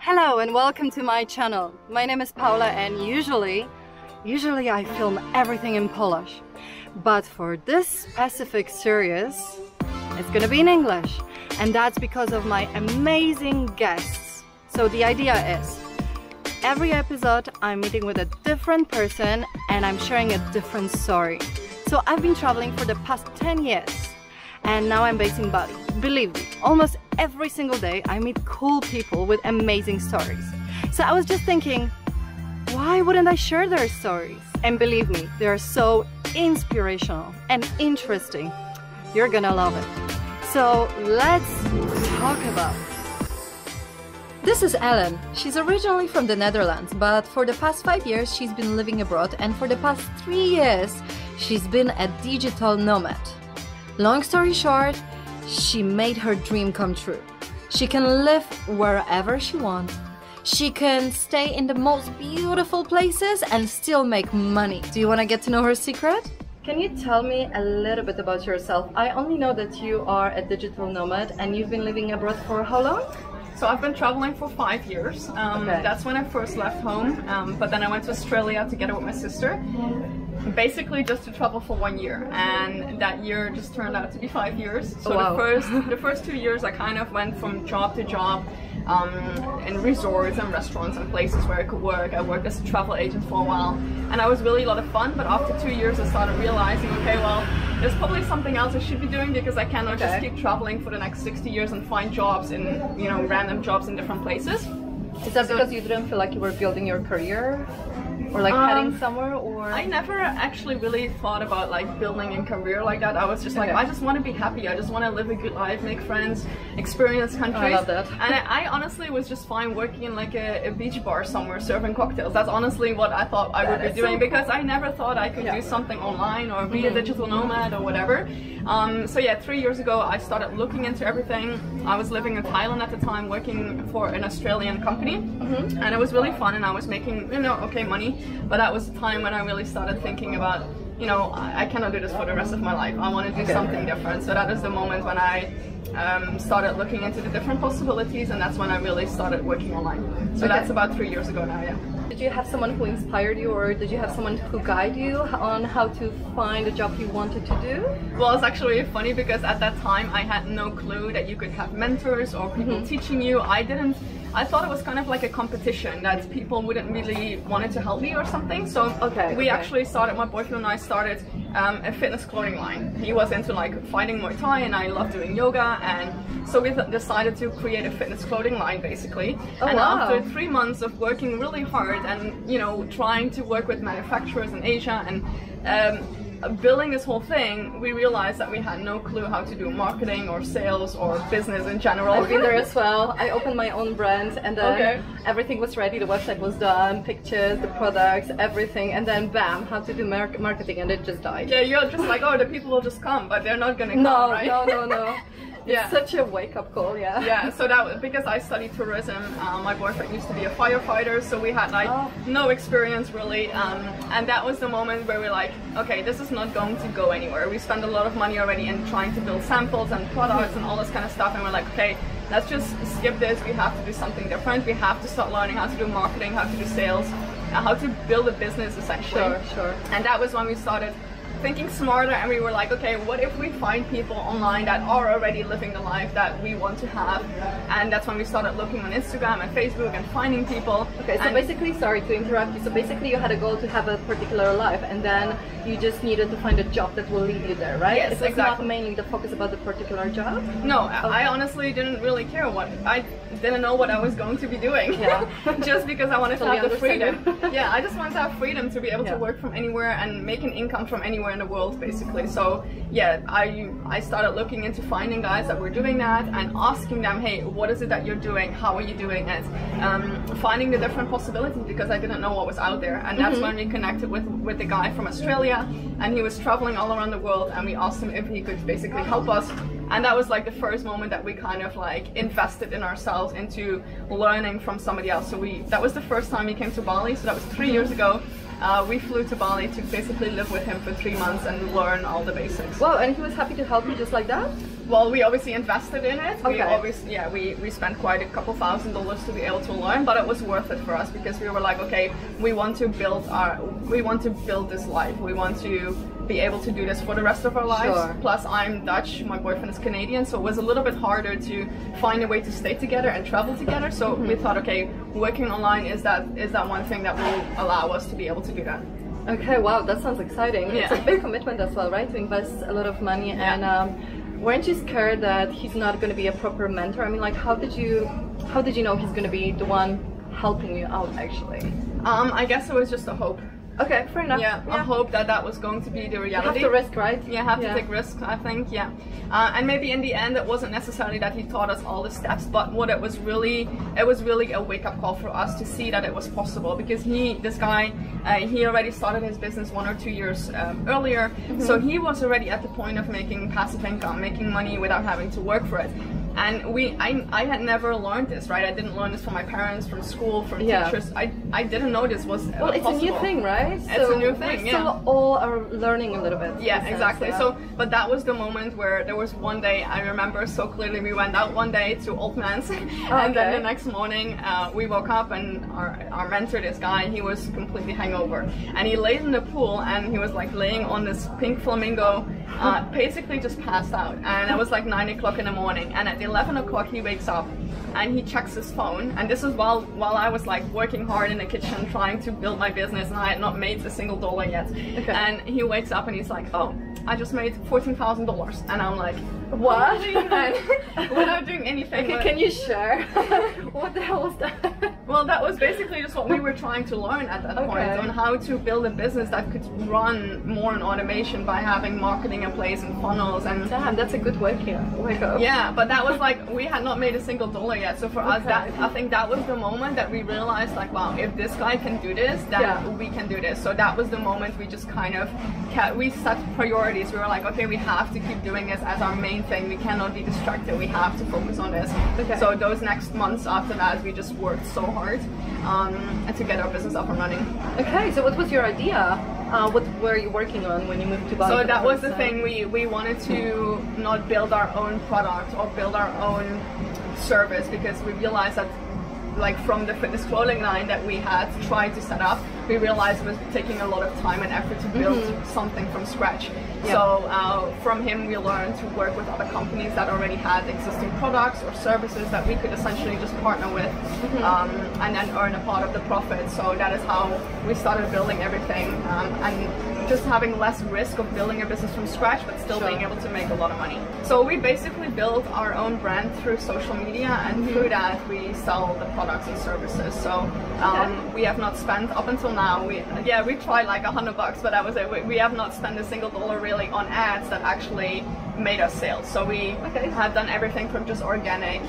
Hello and welcome to my channel. My name is Paula and usually I film everything in Polish. But for this specific series, it's gonna be in English. And that's because of my amazing guests. So the idea is, every episode I'm meeting with a different person and I'm sharing a different story. So I've been traveling for the past 10 years and now I'm based in Bali. Believe me, almost every single day I meet cool people with amazing stories. So I was just thinking, why wouldn't I share their stories? And believe me, they are so inspirational and interesting. You're gonna love it. So let's talk about it. This is Ellen. She's originally from the Netherlands, but for the past 5 years she's been living abroad, and for the past 3 years she's been a digital nomad. Long story short, she made her dream come true. She can live wherever she wants. She can stay in the most beautiful places and still make money. Do you want to get to know her secret? Can you tell me a little bit about yourself? I only know that you are a digital nomad and you've been living abroad for how long? So I've been traveling for 5 years. That's when I first left home, but then I went to Australia together with my sister. Basically just to travel for 1 year, and that year just turned out to be 5 years. So wow. the first 2 years I kind of went from job to job in resorts and restaurants and places where I could work. I worked as a travel agent for a while and I was really a lot of fun, but after 2 years I started realizing, okay, well, there's probably something else I should be doing, because I cannot just keep traveling for the next 60 years and find jobs in, you know, random jobs in different places. Is that because you didn't feel like you were building your career? Or like heading somewhere, or? I never actually really thought about like building a career like that. I was just like, I just want to be happy. I just want to live a good life, make friends, experience countries. I love that. And I honestly was just fine working in like a beach bar somewhere serving cocktails. That's honestly what I thought I would be doing, because I never thought I could do something online or be a digital nomad or whatever. So yeah, 3 years ago I started looking into everything. I was living in Thailand at the time, working for an Australian company, and it was really fun and I was making, you know, okay money. But that was the time when I really started thinking about, you know, I cannot do this for the rest of my life. I want to do something different. So that is the moment when I started looking into the different possibilities, and that's when I really started working online. So that's about 3 years ago now, yeah. Did you have someone who inspired you, or did you have someone who guided you on how to find a job you wanted to do? Well, it's actually funny because at that time I had no clue that you could have mentors or people teaching you. I thought it was kind of like a competition, that people wouldn't really wanted to help me or something. So we actually started, my boyfriend and I started a fitness clothing line. He was into like fighting Muay Thai and I love doing yoga, and so we decided to create a fitness clothing line basically. And after 3 months of working really hard and, you know, trying to work with manufacturers in Asia and building this whole thing, we realized that we had no clue how to do marketing or sales or business in general. I've been there as well. I opened my own brand, and then everything was ready, the website was done, pictures, the products, everything, and then bam, how to do marketing, and it just died. Yeah, you're just like, oh, the people will just come, but they're not gonna come, right? No. It's such a wake-up call, Yeah, so that was because I studied tourism. My boyfriend used to be a firefighter, so we had like no experience really, and that was the moment where we're like, okay, this is not going to go anywhere. We spent a lot of money already in trying to build samples and products and all this kind of stuff, and we're like, okay, let's just skip this. We have to do something different. We have to start learning how to do marketing, how to do sales, how to build a business essentially. Sure. And that was when we started thinking smarter, and we were like, okay, what if we find people online that are already living the life that we want to have? And that's when we started looking on Instagram and Facebook and finding people. Okay, so basically, sorry to interrupt you, so basically you had a goal to have a particular life, and then you just needed to find a job that will lead you there, right? Yes, exactly. It's not mainly the focus about the particular job? No, I honestly didn't really care I didn't know what I was going to be doing. Yeah. Just because I wanted to have the freedom. Yeah, I just wanted to have freedom to be able to work from anywhere and make an income from anywhere in the world, basically. So yeah, I started looking into finding guys that were doing that and asking them, hey, what is it that you're doing? How are you doing it? Finding the different possibilities, because I didn't know what was out there. And that's when we connected with the guy from Australia, and he was traveling all around the world, and we asked him if he could basically help us. And that was like the first moment that we kind of like invested in ourselves, into learning from somebody else. So that was the first time we came to Bali, so that was 3 years ago. We flew to Bali to basically live with him for 3 months and learn all the basics. Wow, and he was happy to help you just like that? Well, we obviously invested in it. Okay. We obviously, yeah, we spent quite a couple $1,000s to be able to learn, but it was worth it for us because we were like, okay, we want to build this life. We want to be able to do this for the rest of our lives. Sure. Plus, I'm Dutch, my boyfriend is Canadian, so it was a little bit harder to find a way to stay together and travel together. So we thought, okay, working online is that one thing that will allow us to be able to do that. Okay, wow, that sounds exciting. Yeah. It's a big commitment as well, right? To invest a lot of money. Yeah. And weren't you scared that he's not going to be a proper mentor? I mean, like, how did you know he's going to be the one helping you out, actually? I guess it was just a hope. Okay, fair enough. Yeah, I hope that was going to be the reality. You have to risk, right? Yeah, have to take risks, I think, yeah. And maybe in the end, it wasn't necessarily that he taught us all the steps, but what it was really a wake-up call for us to see that it was possible, because this guy, he already started his business 1 or 2 years earlier, so he was already at the point of making passive income, making money without having to work for it. And I had never learned this, right? I didn't learn this from my parents, from school, from teachers. I didn't know this was well, it's possible. a new thing, right? It's a new thing, we still all are learning a little bit. Yeah, exactly. Yeah. So, but that was the moment where there was one day, I remember so clearly, we went out one day to Old Man's, and then the next morning we woke up and our mentor, this guy, he was completely hangover. And he laid in the pool and he was like laying on this pink flamingo, basically just passed out. And it was like 9 o'clock in the morning. And at 11 o'clock he wakes up and he checks his phone. And this is while I was like working hard in the kitchen trying to build my business, and I had not made a single dollar yet. Okay. And he wakes up and he's like, oh, I just made $14,000. And I'm like, what? Without doing anything. Okay, can you share? What the hell was that? Well, that was basically just what we were trying to learn at that point, on how to build a business that could run more in automation by having marketing in place and funnels. And damn, that's a good wake up. Yeah, but that was like, we had not made a single dollar yet. So for us, I think that was the moment that we realized, like, wow, if this guy can do this, then we can do this. So that was the moment we just kind of we set priorities. We were like, okay, we have to keep doing this as our main thing. We cannot be distracted. We have to focus on this. Okay. So those next months after that, we just worked so hard to get our business up and running. Okay, so what was your idea? What were you working on when you moved to Bali? So that was the thing. We wanted to not build our own product or build our own service, because we realized that, like, from the fitness clothing line that we had tried to set up, we realized it was taking a lot of time and effort to build something from scratch. So from him we learned to work with other companies that already had existing products or services that we could essentially just partner with and then earn a part of the profit. So that is how we started building everything, and just having less risk of building a business from scratch, but still being able to make a lot of money. So we basically built our own brand through social media, and through that we sell the products and services. So we have not spent, up until now, we tried like $100, but that was it. We have not spent a single dollar really on ads that actually made us sales. So we have done everything from just organic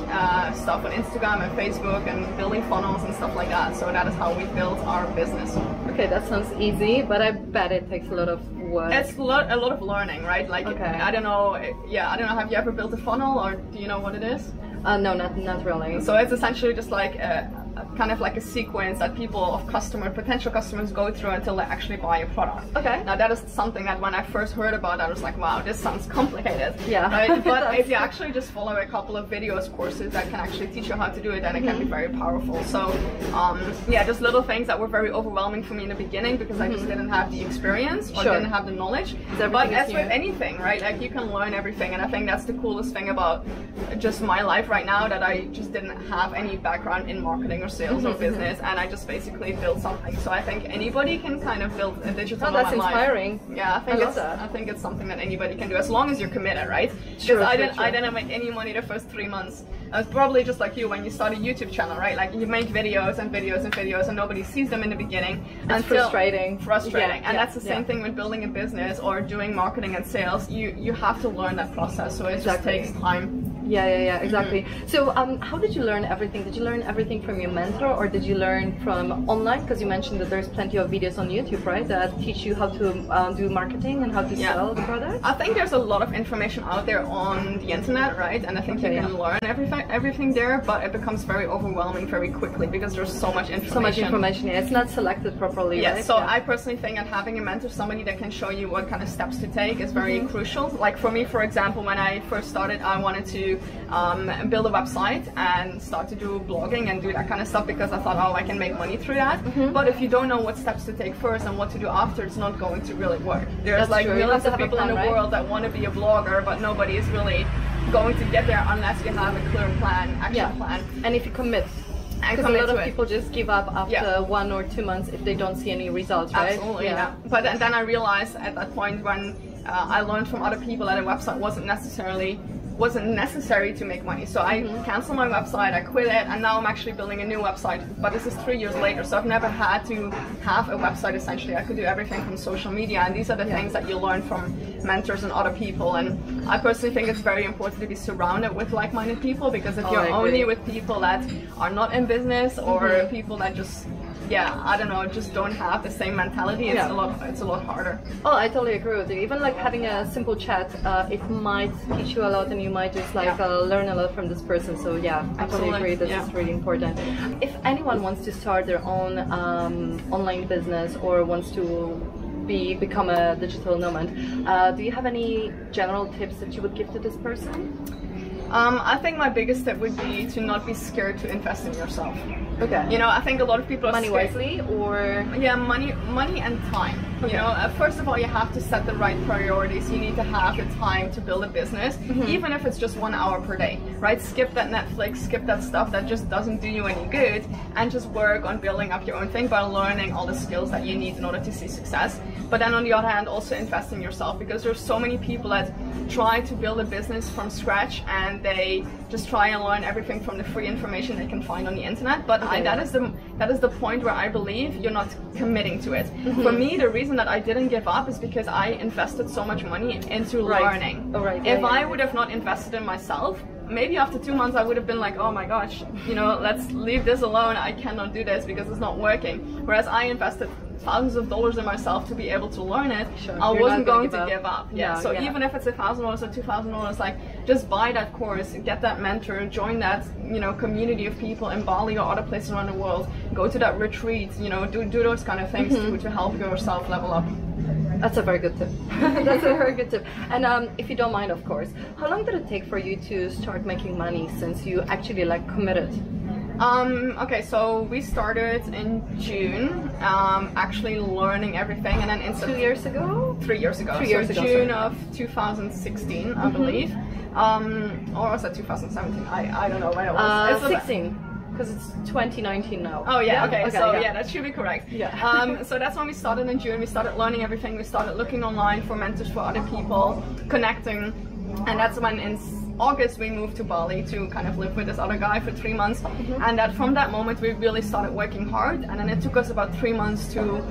stuff on Instagram and Facebook and building funnels and stuff like that. So that is how we built our business. Okay, that sounds easy, but I bet it takes a lot of work. It's a lot of learning, right? Like, I don't know, have you ever built a funnel, or do you know what it is? No, not really. So it's essentially just like kind of like a sequence that potential customers go through until they actually buy a product. Okay. Now that is something that when I first heard about, I was like, wow, this sounds complicated. Yeah. Right? But if you actually just follow a couple of videos, courses that can actually teach you how to do it, then it can be very powerful. So just little things that were very overwhelming for me in the beginning, because I just didn't have the experience or didn't have the knowledge. But as with anything, right? Like, you can learn everything, and I think that's the coolest thing about just my life right now, that I just didn't have any background in marketing or sales or business, and I just basically built something. So I think anybody can kind of build a digital nomad life. That's inspiring. Yeah, I think it's something that anybody can do, as long as you're committed, right? Because I didn't make any money the first 3 months. I was probably just like you when you start a YouTube channel, right? Like, you make videos and videos and videos, and nobody sees them in the beginning. It's frustrating. And that's the same thing with building a business or doing marketing and sales. You have to learn that process, so it just takes time. Yeah, exactly. So how did you learn everything? Did you learn everything from your mentor, or did you learn from online? Because you mentioned that there's plenty of videos on YouTube, right, that teach you how to do marketing and how to sell the product? I think there's a lot of information out there on the internet, right? And I think you can learn everything there, but it becomes very overwhelming very quickly because there's so much information. So much information, yeah. It's not selected properly, yeah, right? So I personally think that having a mentor, somebody that can show you what kind of steps to take, is very crucial. Like for me, for example, when I first started, I wanted to build a website and start to do blogging and do that kind of stuff because I thought, oh, I can make money through that. But if you don't know what steps to take first and what to do after, it's not going to really work. There's like millions of people in the world that want to be a blogger, but nobody is really going to get there unless you have a clear plan, action plan. And if you commit. Because a lot of people just give up after 1 or 2 months if they don't see any results, right? Absolutely, yeah. But then I realized at that point when I learned from other people that a website wasn't necessary to make money. So I canceled my website, I quit it, and now I'm actually building a new website. But this is 3 years later, so I've never had to have a website essentially. I could do everything from social media, and these are the things that you learn from mentors and other people. And I personally think it's very important to be surrounded with like-minded people, because if you're only with people that are not in business or people that just I don't know, just don't have the same mentality, it's a lot harder. Oh, I totally agree with you. Even like having a simple chat, it might teach you a lot, and you might just like learn a lot from this person. So yeah, I totally agree. This is really important. If anyone wants to start their own online business or wants to become a digital nomad, do you have any general tips that you would give to this person? I think my biggest tip would be to not be scared to invest in yourself. Okay. You know, I think a lot of people are money wisely, or money and time. You know, first of all, you have to set the right priorities. You need to have the time to build a business, even if it's just 1 hour per day, right? Skip that Netflix, skip that stuff that just doesn't do you any good, and just work on building up your own thing by learning all the skills that you need in order to see success. But then on the other hand, also invest in yourself, because there's so many people that try to build a business from scratch and they just try and learn everything from the free information they can find on the internet. But that is the point where I believe you're not committing to it. For me, the reason that I didn't give up is because I invested so much money into learning. If I would have not invested in myself, maybe after 2 months I would have been like, oh my gosh, you know, let's leave this alone. I cannot do this because it's not working. Whereas I invested thousands of dollars in myself to be able to learn it. I wasn't going to give up. So even if it's $1,000 or $2,000, like, just buy that course, get that mentor, join that, you know, community of people in Bali or other places around the world, go to that retreat, you know, do those kind of things to help yourself level up. That's a very good tip. That's a very good tip. And if you don't mind, of course, how long did it take for you to start making money since you actually like committed? Okay, so we started in June, actually learning everything, and then in 2 years ago? 3 years ago. 3 years ago, June of 2016, I believe. Or was that 2017? I don't know when it was. 16. Because it's 2019 now. Oh yeah, okay, so that should be correct. Yeah. So that's when we started in June. We started learning everything. We started looking online for mentors for other people, connecting, and that's when in August we moved to Bali to kind of live with this other guy for 3 months. And that from that moment we really started working hard, and then it took us about 3 months to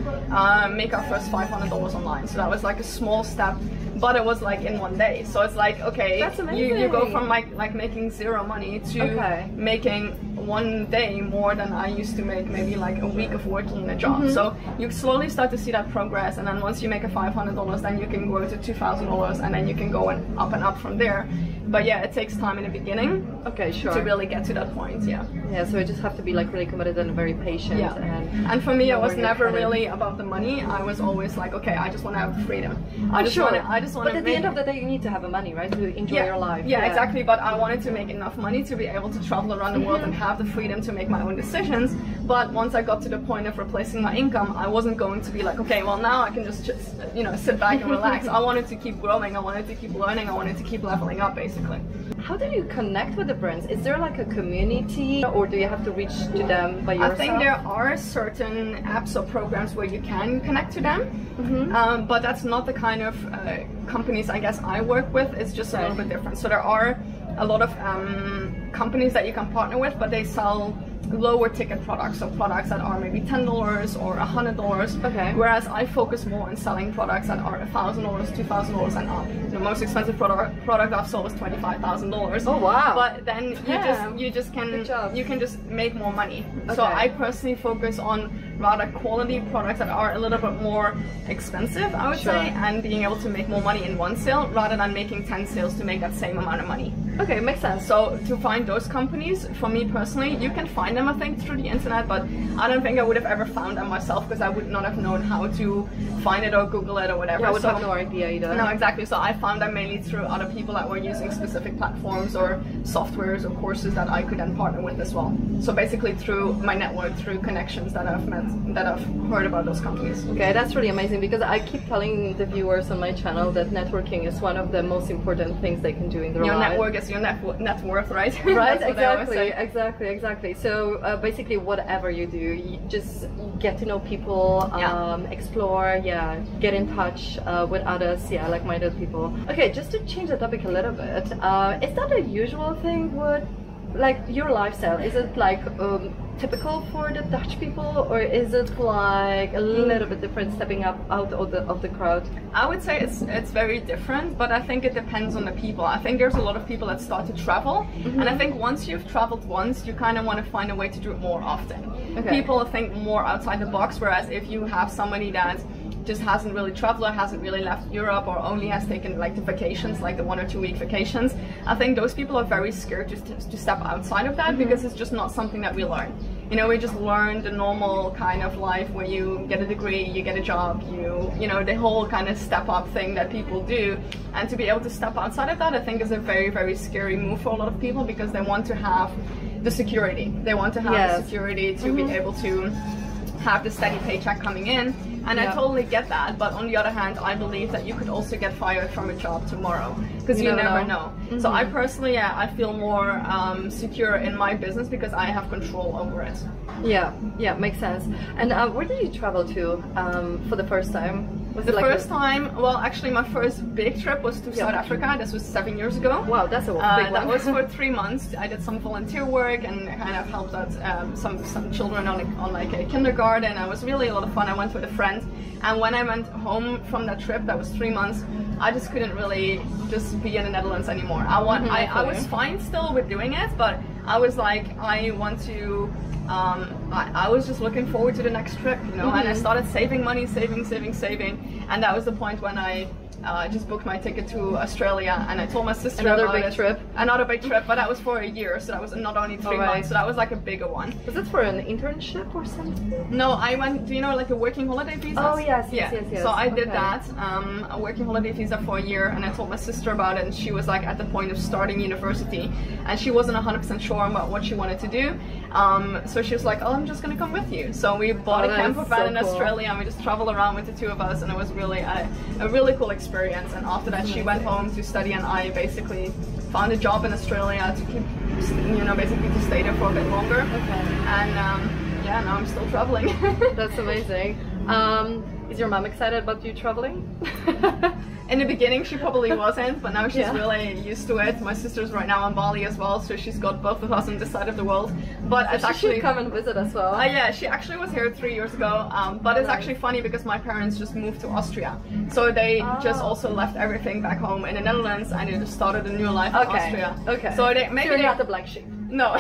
make our first $500 online. So that was like a small step, but it was like in 1 day. So it's like, okay, that's amazing. You go from like making zero money to making 1 day more than I used to make maybe like a week of working in a job. So you slowly start to see that progress, and then once you make a $500, then you can grow to $2,000, and then you can go and up from there. But yeah, it takes time in the beginning. Okay, sure. To really get to that point, yeah. Yeah, so you just have to be like really committed and very patient. Yeah. And for me, it was never really about the money. I was always like, okay, I just want to have freedom. I just want to. But at the end of the day, you need to have money, right, to enjoy your life. Yeah, exactly. But I wanted to make enough money to be able to travel around the world and have the freedom to make my own decisions. But once I got to the point of replacing my income, I wasn't going to be like, okay, well now I can just you know, sit back and relax. I wanted to keep growing. I wanted to keep learning. I wanted to keep leveling up, basically. How do you connect with the brands? Is there like a community, or do you have to reach to them by yourself? I think there are certain apps or programs where you can connect to them, but that's not the kind of companies I guess I work with. It's just a little bit different. So there are a lot of companies that you can partner with, but they sell lower ticket products, so products that are maybe $10 or $100. Okay. Whereas I focus more on selling products that are $1,000, $2,000 and up. The most expensive product I've sold was $25,000. Oh wow! But then you can just make more money. Okay. So I personally focus on rather quality products that are a little bit more expensive, I would say, and being able to make more money in one sale rather than making 10 sales to make that same amount of money. Okay, makes sense. So to find those companies, for me personally, you can find them I think through the internet, but I don't think I would have ever found them myself because I would not have known how to find it or Google it or whatever. Yeah, I would have no idea either. No, exactly. So I found them mainly through other people that were using specific platforms or softwares or courses that I could then partner with as well. So basically through my network, through connections that I've met, that I've heard about those companies. Okay, that's really amazing because I keep telling the viewers on my channel that networking is one of the most important things they can do in their life. Your network is your net worth, right? Right, exactly. So basically whatever you do, you just get to know people, explore, get in touch with others, like-minded people. Okay, just to change the topic a little bit, is that a usual thing with like your lifestyle? Is it like typical for the Dutch people, or is it like a little bit different, stepping up out of the crowd? I would say it's very different, but I think it depends on the people. I think there's a lot of people that start to travel, and I think once you've traveled once, you kind of want to find a way to do it more often. Okay. People think more outside the box, whereas if you have somebody that just hasn't really traveled or hasn't really left Europe or only has taken like the vacations, like the 1 or 2 week vacations, I think those people are very scared to step outside of that because it's just not something that we learn. You know, we just learn the normal kind of life where you get a degree, you get a job, you know, the whole kind of step up thing that people do. And to be able to step outside of that, I think is a very, very scary move for a lot of people because they want to have the security. They want to have the security to be able to have the steady paycheck coming in. And I totally get that, but on the other hand, I believe that you could also get fired from a job tomorrow because you never know. So I personally, I feel more secure in my business because I have control over it. Yeah, makes sense. And where did you travel to for the first time? Was it like first time? Well, actually, my first big trip was to South Africa. This was 7 years ago. Wow, that's a big one. That was for 3 months. I did some volunteer work and kind of helped out some children on like a kindergarten. It was really a lot of fun. I went with a friend, and when I went home from that trip, that was 3 months. I just couldn't really just be in the Netherlands anymore. I was fine still with doing it, but I was like, I want to. I was just looking forward to the next trip, you know, and I started saving money, saving, and that was the point when I just booked my ticket to Australia, and I told my sister another about big trip, but that was for a year, so that was not only 3 months, so that was like a bigger one. Was it for an internship or something? No, I went, do you know like a working holiday visa? Oh yes. So I did that, a working holiday visa for a year, and I told my sister about it, and she was like at the point of starting university, and she wasn't 100% sure about what she wanted to do, so she was like, oh, I'm just gonna come with you. So we bought a camper van in Australia, and we just traveled around with the two of us, and it was really a really cool experience. And after that, she went home to study, and I basically found a job in Australia to keep, you know, basically to stay there for a bit longer. Okay. And now I'm still traveling. That's amazing. Is your mom excited about you traveling? In the beginning, she probably wasn't, but now she's really used to it. My sister's right now on Bali as well, so she's got both of us on this side of the world. But it's actually come and visit as well. Yeah, she actually was here 3 years ago. But it's actually funny because my parents just moved to Austria, so they just also left everything back home in the Netherlands, and they just started a new life in Austria. Okay. So maybe you're not the black sheep. No,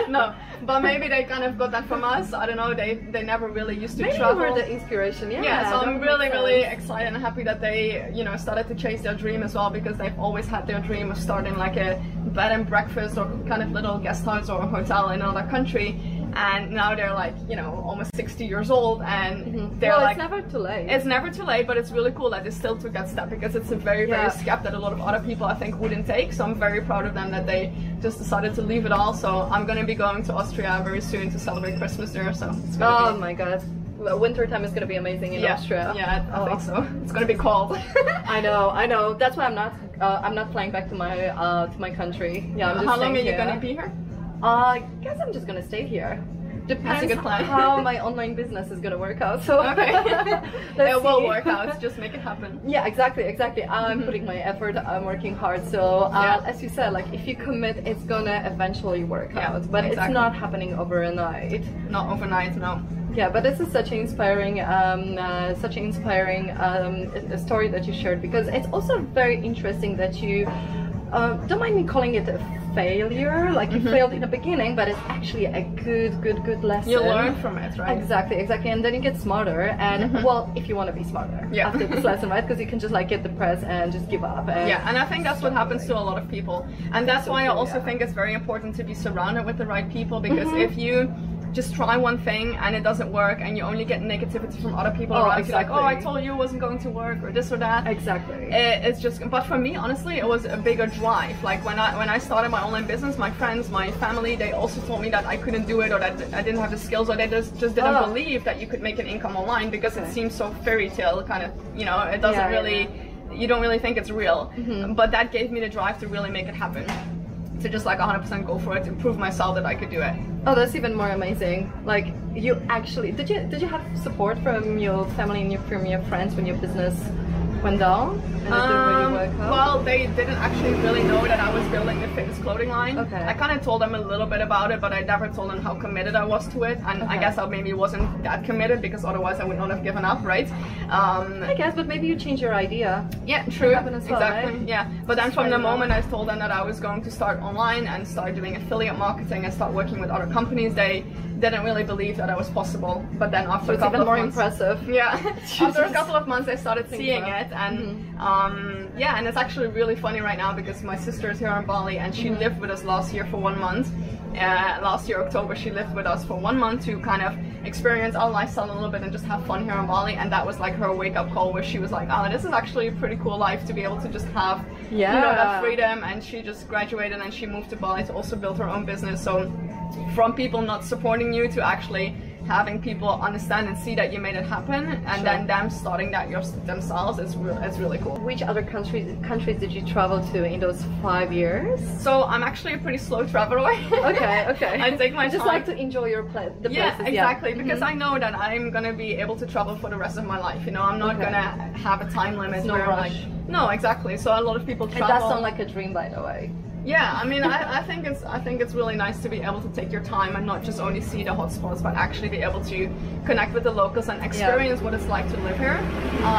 no. But maybe they kind of got that from us. I don't know. They never really used to travel. Maybe you were the inspiration. Yeah. So I'm really excited and happy that they, you know, started to chase their dream as well, because they've always had their dream of starting like a bed and breakfast or kind of little guest house or hotel in another country. And now they're like, you know, almost 60 years old, and they're like, it's never too late. It's never too late, but it's really cool that they still took that step, because it's a very step that a lot of other people I think wouldn't take. So I'm very proud of them that they just decided to leave it all. So I'm going to be going to Austria very soon to celebrate Christmas there. So it's gonna my god. Winter time is going to be amazing in Austria. Yeah, I think so. It's going to be cold. I know. That's why I'm not flying back to my country. Yeah. I'm just How long are you going to be here? I guess I'm just going to stay here. depends how my online business is gonna work out. So okay, it will work out. Just make it happen. Yeah, exactly. I'm putting my effort. I'm working hard. So as you said, like if you commit, it's gonna eventually work out. But it's not happening overnight. Not overnight, no. Yeah, but this is such an inspiring, story that you shared, because it's also very interesting that you don't mind me calling it a failure, like you failed in the beginning, but it's actually a good lesson. You learn from it, right? Exactly, and then you get smarter, and well, if you want to be smarter after this lesson, right? Because you can just like get depressed and just give up. And and I think that's what happens to a lot of people, and that's why I also think it's very important to be surrounded with the right people, because if you just try one thing and it doesn't work and you only get negativity from other people around you, like, oh, I told you it wasn't going to work, or this or that. Exactly. It's just, but for me, honestly, it was a bigger drive. Like when I started my online business, my friends, my family, they also told me that I couldn't do it, or that I didn't have the skills, or they just didn't believe that you could make an income online, because it seems so fairy tale kind of, you know, it doesn't really, you don't really think it's real. But that gave me the drive to really make it happen. To just like 100% go for it, to prove myself that I could do it. Oh, that's even more amazing. Like you actually, did you have support from your family and from your friends when your business went down? And it didn't really work out? Well, they didn't actually really know that I was building the fitness clothing line. Okay. I kind of told them a little bit about it, but I never told them how committed I was to it. And I guess I maybe wasn't that committed, because otherwise I would not have given up, right? I guess, but maybe you changed your idea. Yeah, true. Well, exactly. Right? Yeah. But then from the moment I told them that I was going to start online and start doing affiliate marketing and start working with other companies, they didn't really believe that it was possible. But then after a couple of months, impressive. Yeah. After a couple of months, I started seeing it, and and it's actually really funny right now, because my sister is here in Bali, and she lived with us last year for 1 month. Last year October, she lived with us for 1 month to kind of experience our lifestyle a little bit and just have fun here in Bali. And that was like her wake-up call, where she was like, oh, this is actually a pretty cool life to be able to just have you know, that freedom. And she just graduated and she moved to Bali to also build her own business. So from people not supporting you to actually having people understand and see that you made it happen, and then them starting that themselves, it's really cool. Which other countries did you travel to in those 5 years? So I'm actually a pretty slow traveler. Okay. I take my time. Just like to enjoy your places. Yeah, exactly. Because I know that I'm gonna be able to travel for the rest of my life. You know, I'm not gonna have a time limit. No rush. No, exactly. So a lot of people travel. And that sounds like a dream, by the way. Yeah, I mean, I think it's really nice to be able to take your time and not just only see the hotspots, but actually be able to connect with the locals and experience what it's like to live here.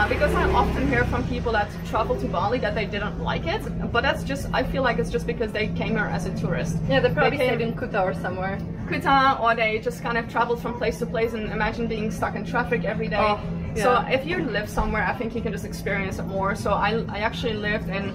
Because I often hear from people that travel to Bali that they didn't like it, but that's just, I feel like it's just because they came here as a tourist. Yeah, they probably stayed in Kuta or somewhere. Kuta, or they just kind of traveled from place to place, and imagine being stuck in traffic every day. Oh. Yeah. So if you live somewhere, I think you can just experience it more. So I actually lived in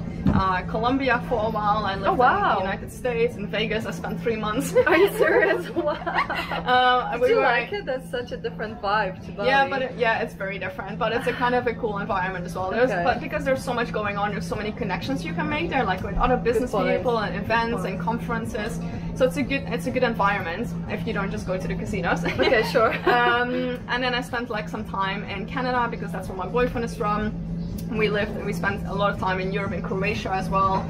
Colombia for a while. I lived in the United States, in Vegas. I spent 3 months. Are you serious? Wow. Did you like it? That's such a different vibe to Bali. Yeah, but it's very different. But it's a kind of a cool environment as well. But because there's so much going on, there's so many connections you can make there, like with other business people and events and conferences. So it's a good environment if you don't just go to the casinos. Okay, sure. And then I spent like some time in Canada, because that's where my boyfriend is from. We spent a lot of time in Europe, in Croatia as well,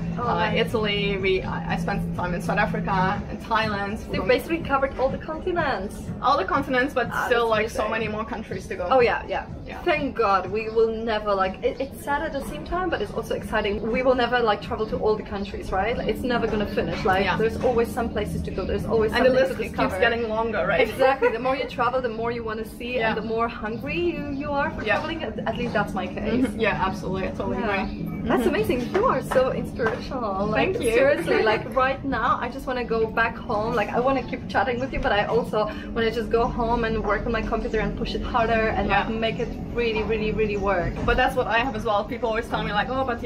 Italy. I spent some time in South Africa and Thailand. So you basically covered all the continents. All the continents, but still like so many more countries to go. Oh yeah. Thank God. We will never like. It's sad at the same time, but it's also exciting. We will never like travel to all the countries, right? Like, it's never gonna finish. Like there's always some places to go. There's always something and the list to discover. keeps getting longer, right? Exactly. The more you travel, the more you want to see, and the more hungry you are for traveling. At least that's my case. Yeah, absolutely. I totally agree. That's amazing. You are so inspirational. Like, thank you. Seriously, like right now, I just want to go back home. Like, I want to keep chatting with you, but I also want to just go home and work on my computer and push it harder and like make it really work. But that's what I have as well. People always tell me like, oh, but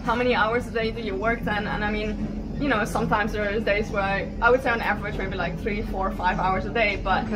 how many hours a day do you work then? And I mean, you know, sometimes there is days where I would say on average maybe like 3, 4, 5 hours a day, but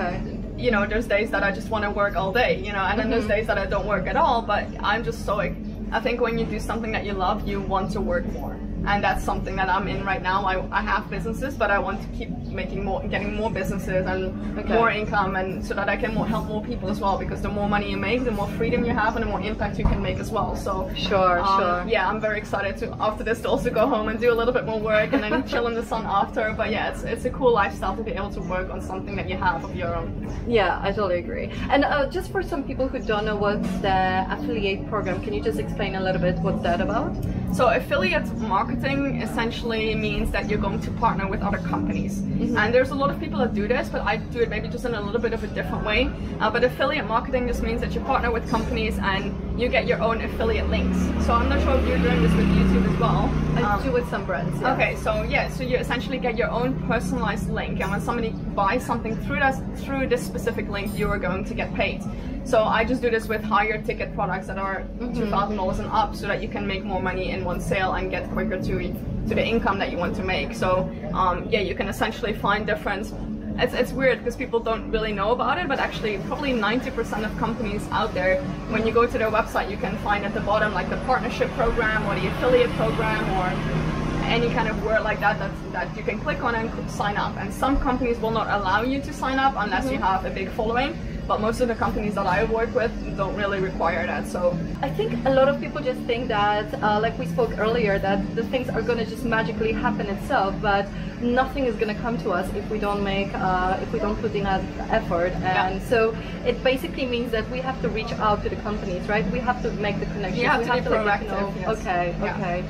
you know, there's days that I just want to work all day, you know, and then there's days that I don't work at all. But I'm just so like, I think when you do something that you love, you want to work more. and that's something that I'm in right now. I have businesses, but I want to keep getting more businesses and more income, and so that I can help more people as well, because the more money you make, the more freedom you have and the more impact you can make as well. So sure. Yeah, I'm very excited to after this to also go home and do a little bit more work and then chill in the sun after. But yeah, it's a cool lifestyle to be able to work on something that you have of your own. Yeah, I totally agree. And just for some people who don't know what's the affiliate program, can you just explain a little bit what's that about? So affiliate marketing essentially means that you're going to partner with other companies. And there's a lot of people that do this, but I do it maybe just in a little bit of a different way. But affiliate marketing just means that you partner with companies and you get your own affiliate links. So I'm not sure if you're doing this with YouTube as well. I do with some brands. Yeah. Okay, so yeah, so you essentially get your own personalized link, and when somebody buys something through this specific link, you are going to get paid. So I just do this with higher ticket products that are $2,000 and up, so that you can make more money in one sale and get quicker to the income that you want to make. So yeah, you can essentially find different. It's weird because people don't really know about it, but actually probably 90% of companies out there, when you go to their website, you can find at the bottom like the partnership program or the affiliate program or any kind of word like that you can click on and sign up. And some companies will not allow you to sign up unless you have a big following. But most of the companies that I work with don't really require that. So I think a lot of people just think that, like we spoke earlier, that the things are going to just magically happen itself, but nothing is going to come to us if we don't put in an effort. And so it basically means that we have to reach out to the companies, right? We have to make the connection. You have to be proactive. Yes. Okay.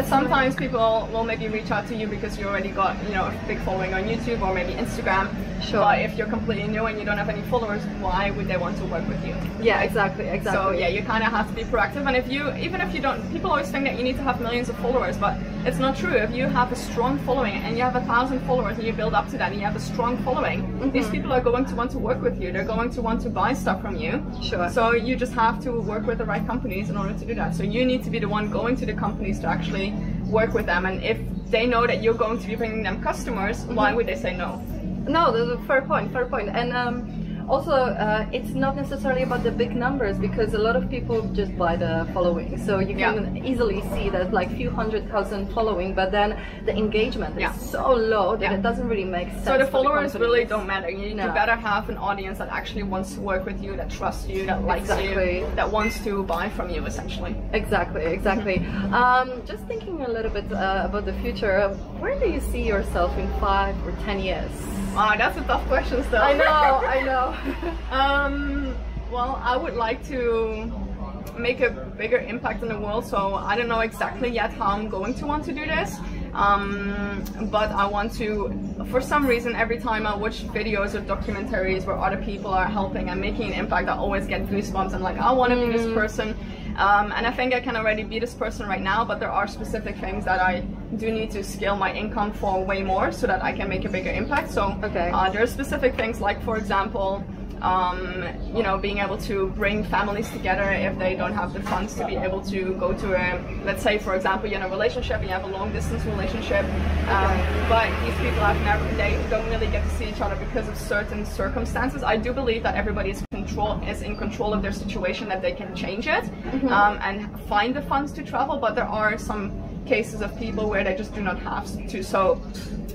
Sometimes people will maybe reach out to you because you already got, you know, a big following on YouTube or maybe Instagram. Sure. But if you're completely new and you don't have any followers, why would they want to work with you? Yeah, exactly. So yeah, you kind of have to be proactive. And even if you don't, people always think that you need to have millions of followers, but it's not true. If you have a strong following and you have 1,000 followers and you build up to that and you have a strong following, these people are going to want to work with you. They're going to want to buy stuff from you. Sure. So you just have to work with the right companies in order to do that. So you need to be the one going to the companies to actually work with them. And if they know that you're going to be bringing them customers, why would they say no? No, that's a fair point. And also, it's not necessarily about the big numbers, because a lot of people just buy the following. So you can easily see that like few 100,000 following, but then the engagement is so low that it doesn't really make sense. So the followers really don't matter. You better have an audience that actually wants to work with you, that trusts you, that likes you, that wants to buy from you, essentially. Exactly. Just thinking a little bit about the future, where do you see yourself in 5 or 10 years? That's a tough question still. I know. Well, I would like to make a bigger impact in the world, so I don't know exactly yet how I'm going to want to do this. But I want to, for some reason, every time I watch videos or documentaries where other people are helping and making an impact, I always get goosebumps. I'm like, I want to be this person. And I think I can already be this person right now, but there are specific things that I do need to scale my income for way more so that I can make a bigger impact. So there are specific things like, for example, you know, being able to bring families together if they don't have the funds to be able to go to a, let's say for example you're in a relationship and you have a long distance relationship, but these people they don't really get to see each other because of certain circumstances. I do believe that everybody is in control of their situation, that they can change it and find the funds to travel, but there are some cases of people where they just do not have to. So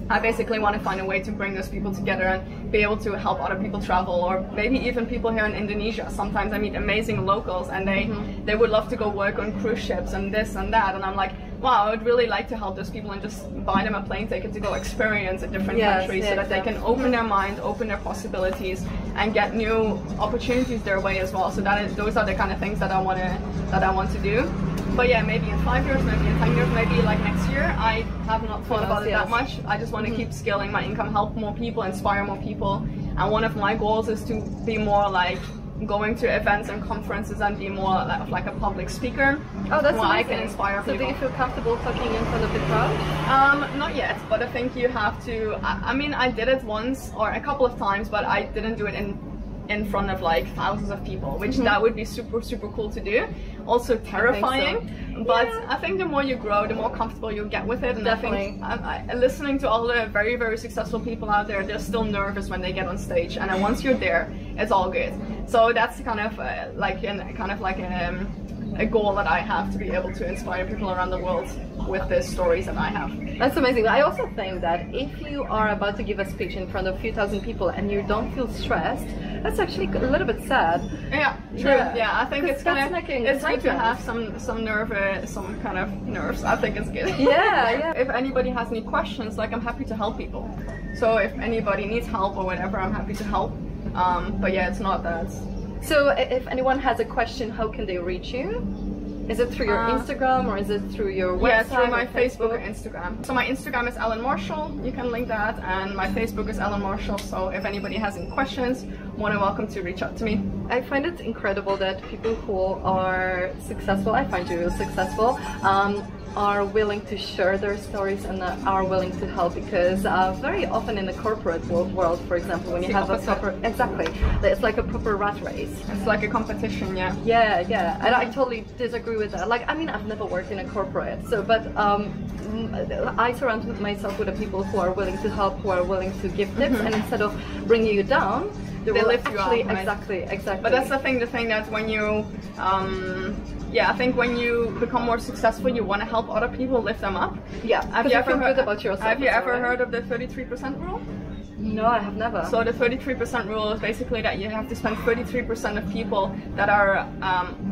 I basically want to find a way to bring those people together and be able to help other people travel, or maybe even people here in Indonesia. Sometimes I meet amazing locals and they would love to go work on cruise ships and this and that, and I'm like, wow, I would really like to help those people and just buy them a plane ticket to go experience a different country so that they can open their mind, open their possibilities, and get new opportunities their way as well. So those are the kind of things that I want to do. But yeah, maybe in 5 years, maybe in 10 years, maybe like next year. I have not thought about it that much. I just want to keep scaling my income, help more people, inspire more people. And one of my goals is to be more like going to events and conferences and be more of like a public speaker. Oh, that's amazing. I can inspire people. So do you feel comfortable talking in front of the crowd? Not yet, but I think you have to. I mean, I did it once or a couple of times, but I didn't do it in front of like thousands of people, which that would be super cool to do. Also terrifying, but I think the more you grow, the more comfortable you get with it. And definitely. I think listening to all the very successful people out there, they're still nervous when they get on stage, and then once you're there, it's all good. So that's kind of a goal that I have, to be able to inspire people around the world with the stories that I have. That's amazing. I also think that if you are about to give a speech in front of a few thousand people and you don't feel stressed, that's actually a little bit sad. Yeah, true. Yeah, I think it's good to have some kind of nerves. I think it's good. Yeah. If anybody has any questions, like, I'm happy to help people. So if anybody needs help or whatever, I'm happy to help. But yeah, it's not that. So if anyone has a question, how can they reach you? Is it through your Instagram or is it through your website? Yeah, through my Facebook or Instagram. So my Instagram is Ellen Marshall, you can link that, and my Facebook is Ellen Marshall, so if anybody has any questions, more than welcome to reach out to me. I find it incredible that people who are successful, I find you successful, are willing to share their stories and are willing to help, because very often in the corporate world, for example, when you have a proper, exactly, it's like a proper rat race. It's like a competition, yeah. Yeah, and I totally disagree with that. Like, I mean, I've never worked in a corporate, so, but I surround myself with the people who are willing to help, who are willing to give tips, and instead of bringing you down, they lift you up. Exactly. But that's the thing that when you, I think when you become more successful, you want to help other people, lift them up. Yeah, have you ever heard about yourself? Have you ever heard of the 33% rule? No, I have never. So the 33% rule is basically that you have to spend 33% of people that are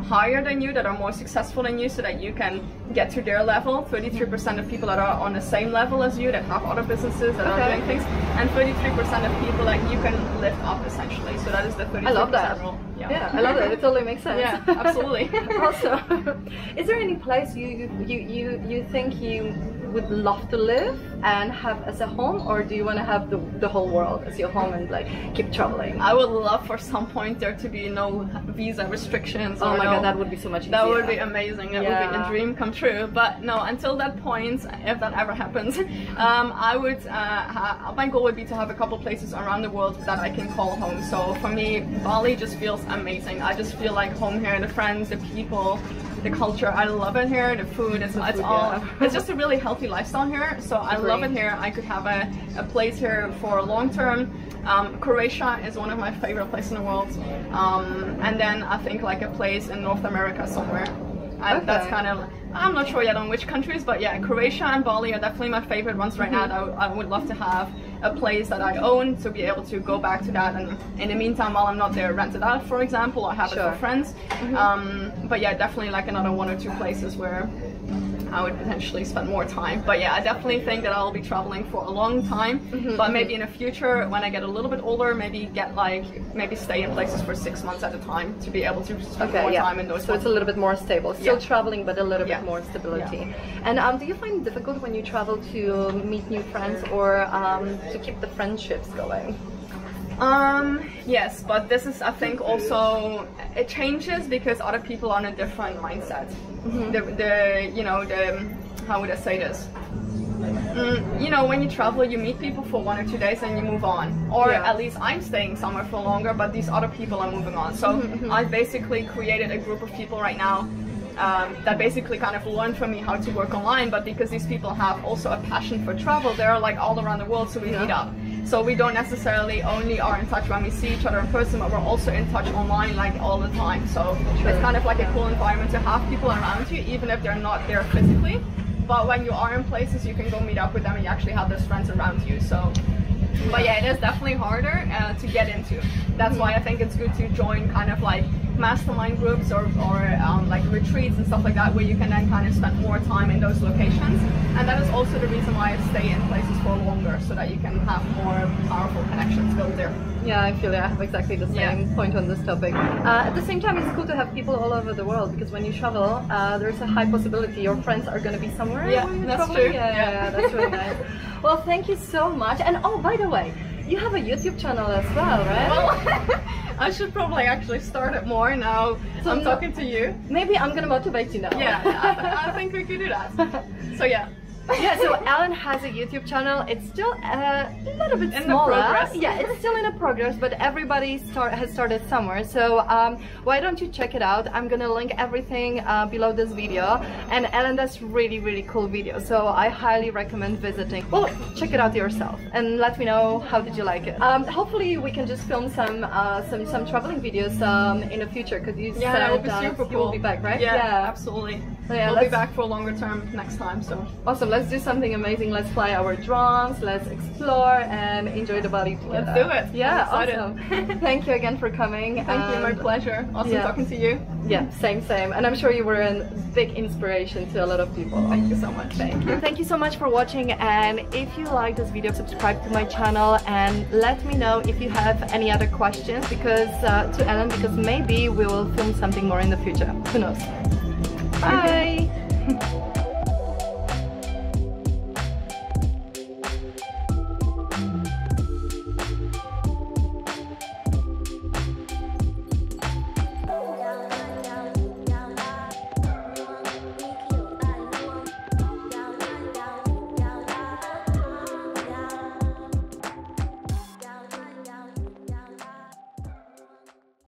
higher than you, that are more successful than you, so that you can get to their level. 33% of people that are on the same level as you, that have other businesses, that are doing things, and 33% of people that you can lift up, essentially. So that is the 33% rule. Yeah, I love that. It totally makes sense. Yeah, absolutely. Also, is there any place you think you would love to live and have as a home, or do you want to have the whole world as your home and like keep traveling? I would love for some point there to be no visa restrictions. Oh my god, that would be so much easier. That would be amazing. That would be a dream come true. But no, until that point, if that ever happens, I would. My goal would be to have a couple places around the world that I can call home. So for me, Bali just feels amazing. I just feel like home here. The friends, the people, the culture. I love it here. The food. It's just a really healthy lifestyle here. So I love it here. I could have a place here for long term. Croatia is one of my favorite places in the world. And then I think like a place in North America somewhere. That's kind of, I'm not sure yet on which countries, but yeah, Croatia and Bali are definitely my favorite ones right now. I would love to have a place that I own, to be able to go back to that, and in the meantime, while I'm not there, rent it out, for example, or have it for friends. But yeah, definitely like another 1 or 2 places where I would potentially spend more time. But yeah, I definitely think that I'll be traveling for a long time. But maybe in the future, when I get a little bit older, maybe stay in places for 6 months at a time, to be able to spend more time in those. So it's a little bit more stable. Still traveling, but a little bit more stability. And do you find it difficult when you travel to meet new friends, or to keep the friendships going? Yes, but this is, I think, also, it changes because other people are in a different mindset. How would I say this? You know, when you travel, you meet people for 1 or 2 days and you move on. Or at least I'm staying somewhere for longer, but these other people are moving on. So I've basically created a group of people right now that basically kind of learned from me how to work online, but because these people have also a passion for travel, they're like all around the world, so we meet up. So we don't necessarily only are in touch when we see each other in person, but we're also in touch online like all the time. So it's kind of like a cool environment to have people around you, even if they're not there physically. But when you are in places, you can go meet up with them and you actually have those friends around you. So, but yeah, it is definitely harder to get into. That's why I think it's good to join kind of like mastermind groups or like retreats and stuff like that, where you can then kind of spend more time in those locations. And that is also the reason why I stay in places for longer, so that you can have more powerful connections built there. Yeah, I feel I have exactly the same point on this topic. At the same time, it's cool to have people all over the world, because when you travel, there's a high possibility your friends are going to be somewhere. Yeah, that's true. Yeah, that's really nice. Well, thank you so much. And oh, by the way, you have a YouTube channel as well, right? Well, I should probably actually start it more now. So I'm talking to you. Maybe I'm going to motivate you now. Yeah, I think we could do that. So yeah. Yeah, so Ellen has a YouTube channel. It's still a little bit smaller. Yeah, it's still in a progress, but everybody has started somewhere. So why don't you check it out? I'm gonna link everything below this video. And Ellen does really cool videos, so I highly recommend visiting. Well, check it out yourself and let me know how did you like it. Hopefully we can just film some traveling videos in the future, because you said that would be super cool. You will be back, right? Yeah, absolutely. So yeah, we'll be back for a longer term next time. So awesome. Let's do something amazing. Let's fly our drones. Let's explore and enjoy the Bali together. Let's do it. Yeah, awesome. Thank you again for coming. Thank you. My pleasure. Awesome talking to you. Yeah, same. And I'm sure you were a big inspiration to a lot of people. Thank you so much. Thank you. Thank you so much for watching, and if you like this video, subscribe to my channel and let me know if you have any other questions because to Ellen, because maybe we will film something more in the future. Who knows? Bye.